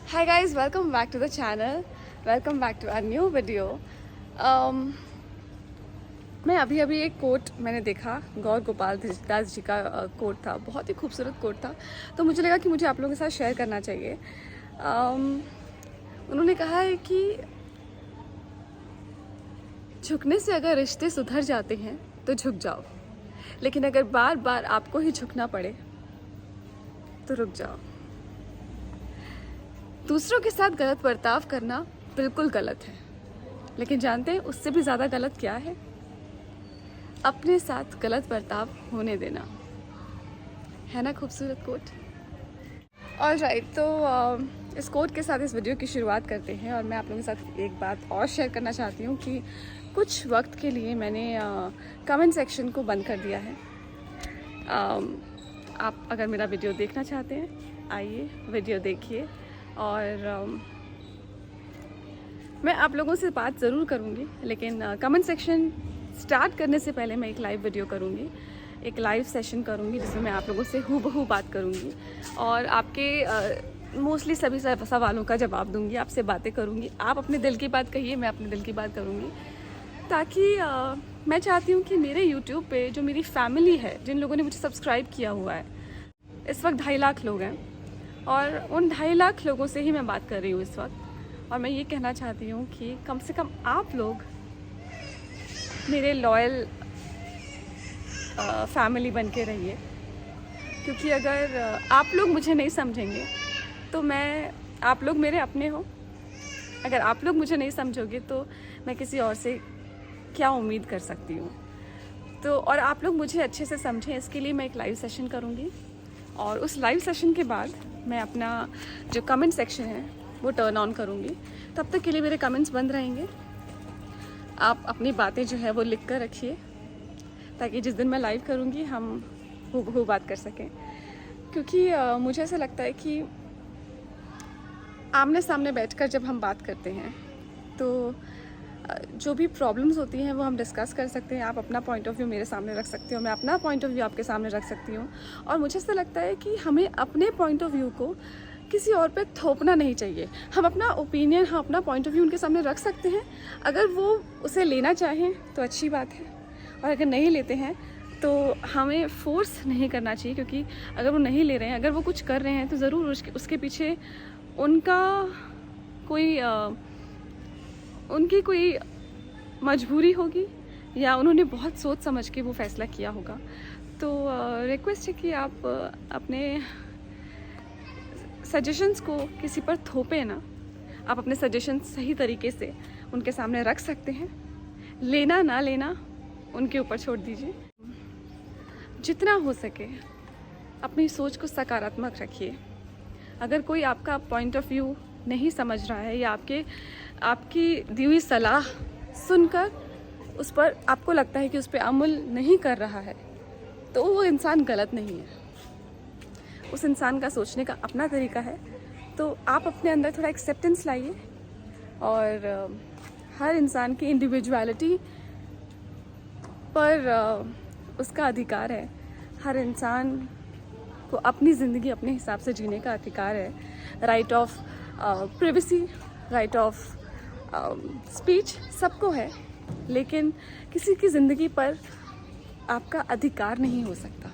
Hi guys, welcome back to the channel. Welcome back to our new video. मैं अभी एक coat मैंने देखा, गौर गोपाल दास जी का कोट था। बहुत ही खूबसूरत कोट था, तो मुझे लगा कि मुझे आप लोगों के साथ शेयर करना चाहिए। उन्होंने कहा है कि झुकने से अगर रिश्ते सुधर जाते हैं तो झुक जाओ, लेकिन अगर बार बार आपको ही झुकना पड़े तो रुक जाओ। दूसरों के साथ गलत बर्ताव करना बिल्कुल गलत है, लेकिन जानते हैं उससे भी ज़्यादा गलत क्या है? अपने साथ गलत बर्ताव होने देना। है ना खूबसूरत कोट? ऑल राइट, तो इस कोट के साथ इस वीडियो की शुरुआत करते हैं। और मैं आप लोगों के साथ एक बात और शेयर करना चाहती हूँ कि कुछ वक्त के लिए मैंने कमेंट सेक्शन को बंद कर दिया है। आप अगर मेरा वीडियो देखना चाहते हैं, आइए वीडियो देखिए। और मैं आप लोगों से बात ज़रूर करूँगी, लेकिन कमेंट सेक्शन स्टार्ट करने से पहले मैं एक लाइव वीडियो करूँगी, एक लाइव सेशन करूँगी, जिसमें मैं आप लोगों से हूबहू बात करूँगी और आपके मोस्टली सभी सवालों का जवाब दूँगी, आपसे बातें करूँगी। आप अपने दिल की बात कहिए, मैं अपने दिल की बात करूँगी, ताकि मैं चाहती हूँ कि मेरे यूट्यूब पे जो मेरी फैमिली है, जिन लोगों ने मुझे सब्सक्राइब किया हुआ है, इस वक्त 2.5 लाख लोग हैं, और उन 2.5 लाख लोगों से ही मैं बात कर रही हूँ इस वक्त। और मैं ये कहना चाहती हूँ कि कम से कम आप लोग मेरे लॉयल फैमिली बन के रहिए, क्योंकि अगर आप लोग मुझे नहीं समझेंगे तो आप लोग मेरे अपने हो। अगर आप लोग मुझे नहीं समझोगे तो मैं किसी और से क्या उम्मीद कर सकती हूँ? तो और आप लोग मुझे अच्छे से समझें, इसके लिए मैं एक लाइव सेशन करूँगी, और उस लाइव सेशन के बाद मैं अपना जो कमेंट सेक्शन है वो टर्न ऑन करूँगी। तब तक के लिए मेरे कमेंट्स बंद रहेंगे। आप अपनी बातें जो है वो लिख कर रखिए, ताकि जिस दिन मैं लाइव करूँगी हम हूबहू बात कर सकें। क्योंकि मुझे ऐसा लगता है कि आमने सामने बैठकर जब हम बात करते हैं तो जो भी प्रॉब्लम्स होती हैं वो हम डिस्कस कर सकते हैं। आप अपना पॉइंट ऑफ व्यू मेरे सामने रख सकते हो, मैं अपना पॉइंट ऑफ व्यू आपके सामने रख सकती हूँ। और मुझे ऐसा लगता है कि हमें अपने पॉइंट ऑफ व्यू को किसी और पे थोपना नहीं चाहिए। हम अपना ओपिनियन, हम अपना पॉइंट ऑफ व्यू उनके सामने रख सकते हैं। अगर वो उसे लेना चाहें तो अच्छी बात है, और अगर नहीं लेते हैं तो हमें फोर्स नहीं करना चाहिए। क्योंकि अगर वो नहीं ले रहे हैं, अगर वो कुछ कर रहे हैं, तो ज़रूर उसके पीछे उनकी कोई मजबूरी होगी, या उन्होंने बहुत सोच समझ के वो फ़ैसला किया होगा। तो रिक्वेस्ट है कि आप अपने सजेशंस को किसी पर थोपे ना। आप अपने सजेशंस सही तरीके से उनके सामने रख सकते हैं। लेना ना लेना उनके ऊपर छोड़ दीजिए। जितना हो सके अपनी सोच को सकारात्मक रखिए। अगर कोई आपका पॉइंट ऑफ व्यू नहीं समझ रहा है, या आपकी दी हुई सलाह सुनकर उस पर आपको लगता है कि उस पर अमल नहीं कर रहा है, तो वो इंसान गलत नहीं है। उस इंसान का सोचने का अपना तरीका है। तो आप अपने अंदर थोड़ा एक्सेप्टेंस लाइए, और हर इंसान की इंडिविजुअलिटी पर उसका अधिकार है। हर इंसान को अपनी ज़िंदगी अपने हिसाब से जीने का अधिकार है। Right of privacy, right of speech सबको है, लेकिन किसी की ज़िंदगी पर आपका अधिकार नहीं हो सकता।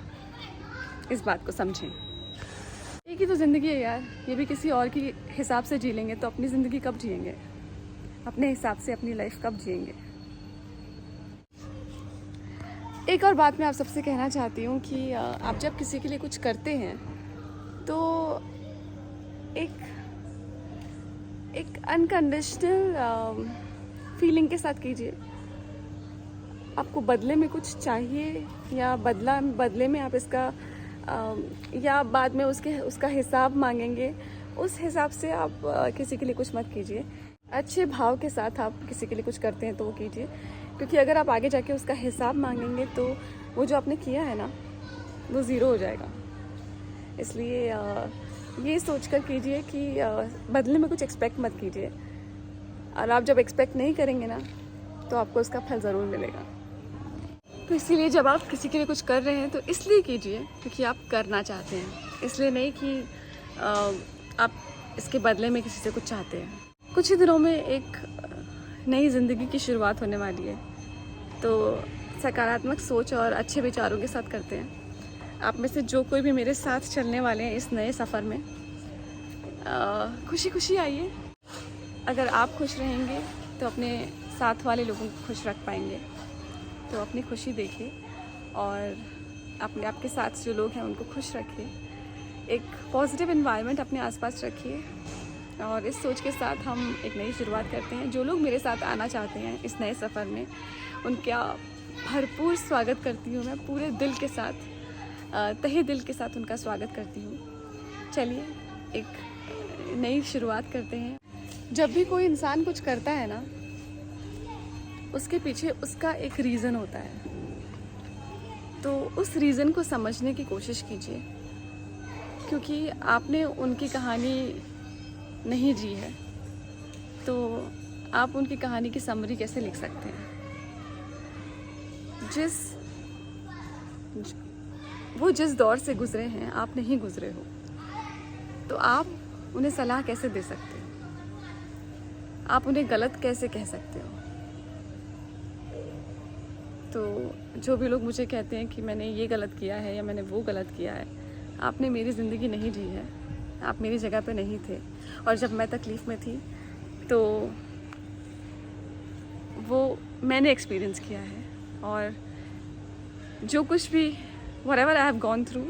इस बात को समझें। एक ही तो ज़िंदगी है यार, ये भी किसी और की हिसाब से जी लेंगे तो अपनी ज़िंदगी कब जिएंगे? अपने हिसाब से अपनी लाइफ कब जिएंगे? एक और बात मैं आप सबसे कहना चाहती हूँ कि आप जब किसी के लिए कुछ करते हैं तो एक अनकंडीशनल फीलिंग के साथ कीजिए। आपको बदले में कुछ चाहिए, या बदले में आप इसका या बाद में उसका हिसाब मांगेंगे, उस हिसाब से आप किसी के लिए कुछ मत कीजिए। अच्छे भाव के साथ आप किसी के लिए कुछ करते हैं तो वो कीजिए, क्योंकि अगर आप आगे जाके उसका हिसाब मांगेंगे तो वो जो आपने किया है ना, वो ज़ीरो हो जाएगा। इसलिए ये सोचकर कीजिए कि बदले में कुछ एक्सपेक्ट मत कीजिए, और आप जब एक्सपेक्ट नहीं करेंगे ना तो आपको उसका फल ज़रूर मिलेगा। तो इसीलिए जब आप किसी के लिए कुछ कर रहे हैं तो इसलिए कीजिए क्योंकि आप करना चाहते हैं, इसलिए नहीं कि आप इसके बदले में किसी से कुछ चाहते हैं। कुछ ही दिनों में एक नई ज़िंदगी की शुरुआत होने वाली है, तो सकारात्मक सोच और अच्छे विचारों के साथ करते हैं। आप में से जो कोई भी मेरे साथ चलने वाले हैं इस नए सफ़र में, खुशी खुशी आइए। अगर आप खुश रहेंगे तो अपने साथ वाले लोगों को खुश रख पाएंगे। तो अपनी खुशी देखिए और अपने आपके साथ जो लोग हैं उनको खुश रखिए। एक पॉजिटिव एनवायरनमेंट अपने आसपास रखिए और इस सोच के साथ हम एक नई शुरुआत करते हैं। जो लोग मेरे साथ आना चाहते हैं इस नए सफ़र में, उनका भरपूर स्वागत करती हूँ मैं, पूरे दिल के साथ, तहे दिल के साथ उनका स्वागत करती हूँ। चलिए एक नई शुरुआत करते हैं। जब भी कोई इंसान कुछ करता है ना, उसके पीछे उसका एक रीज़न होता है, तो उस रीज़न को समझने की कोशिश कीजिए, क्योंकि आपने उनकी कहानी नहीं जी है तो आप उनकी कहानी की समरी कैसे लिख सकते हैं। वो जिस दौर से गुजरे हैं आप नहीं गुजरे हो, तो आप उन्हें सलाह कैसे दे सकते हो, आप उन्हें गलत कैसे कह सकते हो। तो जो भी लोग मुझे कहते हैं कि मैंने ये गलत किया है या मैंने वो गलत किया है, आपने मेरी ज़िंदगी नहीं जी है, आप मेरी जगह पे नहीं थे। और जब मैं तकलीफ़ में थी तो वो मैंने एक्सपीरियंस किया है, और जो कुछ भी whatever I have gone through,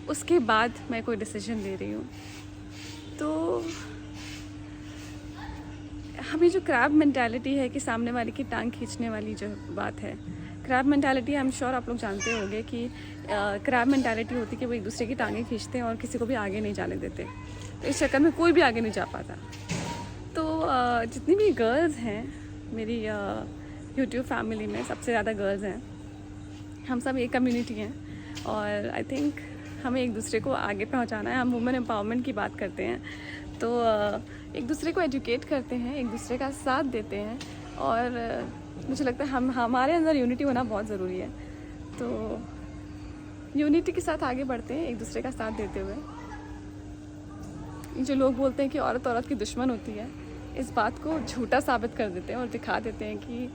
उसके बाद मैं कोई डिसीजन ले रही हूँ। तो हमें जो क्रैब मेंटालिटी है कि सामने वाले की टांग खींचने वाली जो बात है, crab mentality, I am sure आप लोग जानते होंगे कि क्रैब मेंटालिटी होती है कि वो एक दूसरे की टांगें खींचते हैं और किसी को भी आगे नहीं जाने देते। तो इस चक्कर में कोई भी आगे नहीं जा पाता। तो जितनी भी गर्ल्स हैं मेरी यूट्यूब फैमिली में, सबसे ज़्यादा गर्ल्स हैं, हम सब एक कम्युनिटी हैं और आई थिंक हमें एक दूसरे को आगे पहुंचाना है। हम वुमेन एम्पावरमेंट की बात करते हैं, तो एक दूसरे को एजुकेट करते हैं, एक दूसरे का साथ देते हैं, और मुझे लगता है हमारे अंदर यूनिटी होना बहुत ज़रूरी है। तो यूनिटी के साथ आगे बढ़ते हैं, एक दूसरे का साथ देते हुए। जो लोग बोलते हैं कि औरत औरत की दुश्मन होती है, इस बात को झूठा साबित कर देते हैं और दिखा देते हैं कि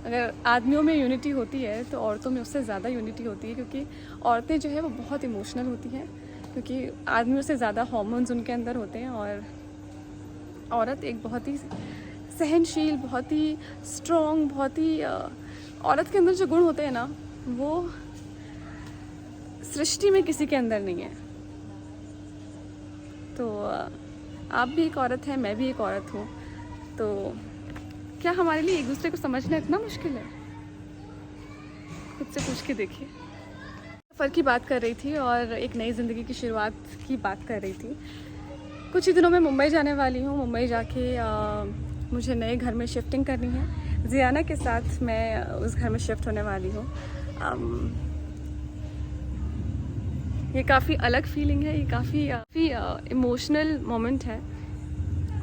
अगर आदमियों में यूनिटी होती है तो औरतों में उससे ज़्यादा यूनिटी होती है, क्योंकि औरतें जो है वो बहुत इमोशनल होती हैं, क्योंकि आदमियों से ज़्यादा हार्मोन्स उनके अंदर होते हैं, और औरत एक बहुत ही सहनशील, बहुत ही स्ट्रॉन्ग, बहुत ही औरत के अंदर जो गुण होते हैं ना, वो सृष्टि में किसी के अंदर नहीं है। तो आप भी एक औरत हैं, मैं भी एक औरत हूँ, तो क्या हमारे लिए एक दूसरे को समझना इतना मुश्किल है? खुद से पूछ के देखिए। सफ़र की बात कर रही थी और एक नई ज़िंदगी की शुरुआत की बात कर रही थी। कुछ ही दिनों में मुंबई जाने वाली हूँ। मुंबई जाके मुझे नए घर में शिफ्टिंग करनी है। जियाना के साथ मैं उस घर में शिफ्ट होने वाली हूँ। ये काफ़ी अलग फीलिंग है, ये काफ़ी इमोशनल मोमेंट है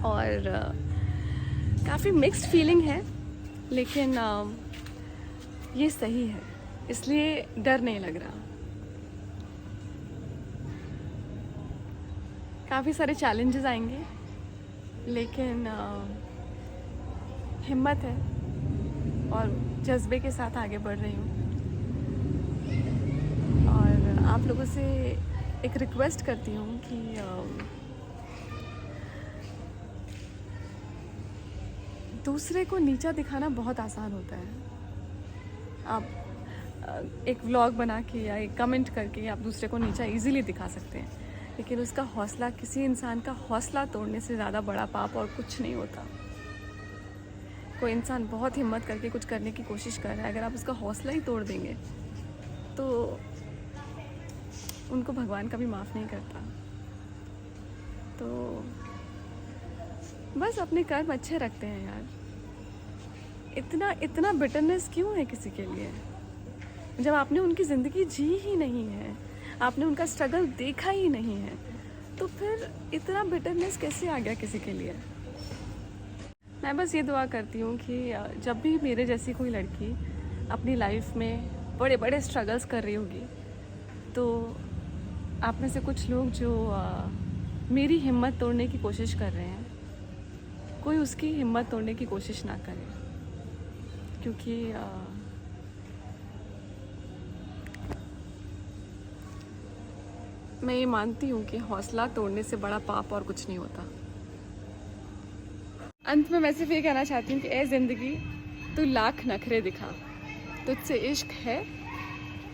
और काफ़ी मिक्स्ड फीलिंग है, लेकिन ये सही है, इसलिए डर नहीं लग रहा। काफ़ी सारे चैलेंजेस आएंगे, लेकिन हिम्मत है और जज्बे के साथ आगे बढ़ रही हूँ। और आप लोगों से एक रिक्वेस्ट करती हूँ कि दूसरे को नीचा दिखाना बहुत आसान होता है। आप एक व्लॉग बना के या एक कमेंट करके आप दूसरे को नीचा इजीली दिखा सकते हैं, लेकिन उसका हौसला, किसी इंसान का हौसला तोड़ने से ज़्यादा बड़ा पाप और कुछ नहीं होता। कोई इंसान बहुत हिम्मत करके कुछ करने की कोशिश कर रहा है, अगर आप उसका हौसला ही तोड़ देंगे तो उनको भगवान कभी माफ़ नहीं करता। तो बस अपने कर्म अच्छे रखते हैं यार। इतना बिटरनेस क्यों है किसी के लिए? जब आपने उनकी ज़िंदगी जी ही नहीं है, आपने उनका स्ट्रगल देखा ही नहीं है, तो फिर इतना बिटरनेस कैसे आ गया किसी के लिए? मैं बस ये दुआ करती हूँ कि जब भी मेरे जैसी कोई लड़की अपनी लाइफ में बड़े बड़े स्ट्रगल्स कर रही होगी, तो आप में से कुछ लोग जो मेरी हिम्मत तोड़ने की कोशिश कर रहे हैं, कोई उसकी हिम्मत तोड़ने की कोशिश ना करे, क्योंकि मैं ये मानती हूँ कि हौसला तोड़ने से बड़ा पाप और कुछ नहीं होता। अंत में मैं सिर्फ ये कहना चाहती हूँ कि ए ज़िंदगी, तू लाख नखरे दिखा, तुझसे इश्क है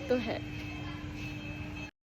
तो है।